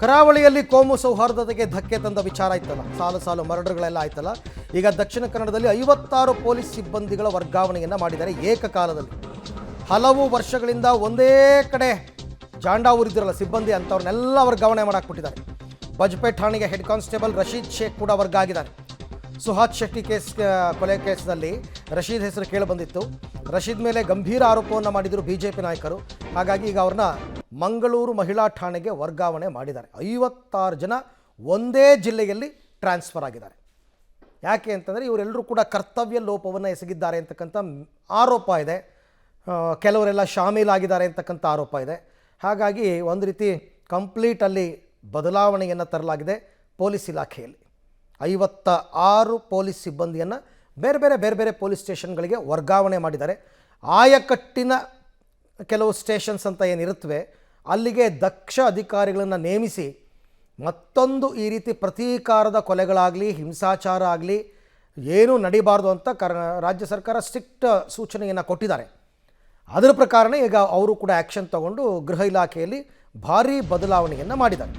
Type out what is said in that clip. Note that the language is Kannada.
ಕರಾವಳಿಯಲ್ಲಿ ಕೋಮು ಸೌಹಾರ್ದತೆಗೆ ಧಕ್ಕೆ ತಂದ ವಿಚಾರ ಆಯ್ತಲ್ಲ, ಸಾಲು ಸಾಲು ಮರ್ಡರ್ಗಳೆಲ್ಲ ಆಯ್ತಲ್ಲ. ಈಗ ದಕ್ಷಿಣ ಕನ್ನಡದಲ್ಲಿ 56 ಪೊಲೀಸ್ ಸಿಬ್ಬಂದಿಗಳ ವರ್ಗಾವಣೆಯನ್ನು ಮಾಡಿದ್ದಾರೆ ಏಕಕಾಲದಲ್ಲಿ. ಹಲವು ವರ್ಷಗಳಿಂದ ಒಂದೇ ಕಡೆ ಜಾಂಡಾ ಊರಿದ್ರಲ್ಲ ಸಿಬ್ಬಂದಿ ಅಂಥವ್ರನ್ನೆಲ್ಲ ವರ್ಗಾವಣೆ ಮಾಡಾಕ್ಬಿಟ್ಟಿದ್ದಾರೆ. ಬಜ್ಪೇಟ್ ಠಾಣೆಗೆ ಹೆಡ್ ಕಾನ್ಸ್ಟೇಬಲ್ ರಶೀದ್ ಶೇಖ್ ಕೂಡ ವರ್ಗ ಆಗಿದ್ದಾರೆ. ಸುಹಾದ್ ಶೆಟ್ಟಿ ಕೊಲೆ ಕೇಸ್ನಲ್ಲಿ ರಶೀದ್ ಹೆಸರು ಕೇಳಿಬಂದಿತ್ತು. ರಶೀದ್ ಮೇಲೆ ಗಂಭೀರ ಆರೋಪವನ್ನು ಮಾಡಿದರು ಬಿಜೆಪಿ ನಾಯಕರು. ಹಾಗಾಗಿ ಈಗ ಅವ್ರನ್ನ ಮಂಗಳೂರು ಮಹಿಳಾ ಠಾಣೆಗೆ ವರ್ಗಾವಣೆ ಮಾಡಿದ್ದಾರೆ. 56 ಜನ ಒಂದೇ ಜಿಲ್ಲೆಯಲ್ಲಿ ಟ್ರಾನ್ಸ್ಫರ್ ಆಗಿದ್ದಾರೆ. ಯಾಕೆ ಅಂತಂದರೆ ಇವರೆಲ್ಲರೂ ಕೂಡ ಕರ್ತವ್ಯ ಲೋಪವನ್ನು ಎಸಗಿದ್ದಾರೆ ಅಂತಕ್ಕಂಥ ಆರೋಪ ಇದೆ. ಕೆಲವರೆಲ್ಲ ಶಾಮೀಲಾಗಿದ್ದಾರೆ ಅಂತಕ್ಕಂಥ ಆರೋಪ ಇದೆ. ಹಾಗಾಗಿ ಒಂದು ರೀತಿ ಕಂಪ್ಲೀಟಲ್ಲಿ ಬದಲಾವಣೆಯನ್ನು ತರಲಾಗಿದೆ ಪೊಲೀಸ್ ಇಲಾಖೆಯಲ್ಲಿ. 56 ಪೊಲೀಸ್ ಸಿಬ್ಬಂದಿಯನ್ನು ಬೇರೆ ಬೇರೆ ಪೊಲೀಸ್ ಸ್ಟೇಷನ್ಗಳಿಗೆ ವರ್ಗಾವಣೆ ಮಾಡಿದ್ದಾರೆ. ಆಯಕಟ್ಟಿನ ಕೆಲವು ಸ್ಟೇಷನ್ಸ್ ಅಂತ ಏನಿರುತ್ತವೆ ಅಲ್ಲಿಗೆ ದಕ್ಷ ಅಧಿಕಾರಿಗಳನ್ನು ನೇಮಿಸಿ ಮತ್ತೊಂದು ಈ ರೀತಿ ಪ್ರತೀಕಾರದ ಕೊಲೆಗಳಾಗಲಿ ಹಿಂಸಾಚಾರ ಆಗಲಿ ಏನೂ ನಡೀಬಾರ್ದು ಅಂತ ರಾಜ್ಯ ಸರ್ಕಾರ ಸ್ಟ್ರಿಕ್ಟ್ ಸೂಚನೆಯನ್ನು ಕೊಟ್ಟಿದ್ದಾರೆ. ಅದರ ಪ್ರಕಾರನೇ ಈಗ ಅವರು ಕೂಡ ಆ್ಯಕ್ಷನ್ ತಗೊಂಡು ಗೃಹ ಇಲಾಖೆಯಲ್ಲಿ ಭಾರೀ ಬದಲಾವಣೆಯನ್ನು ಮಾಡಿದ್ದಾರೆ.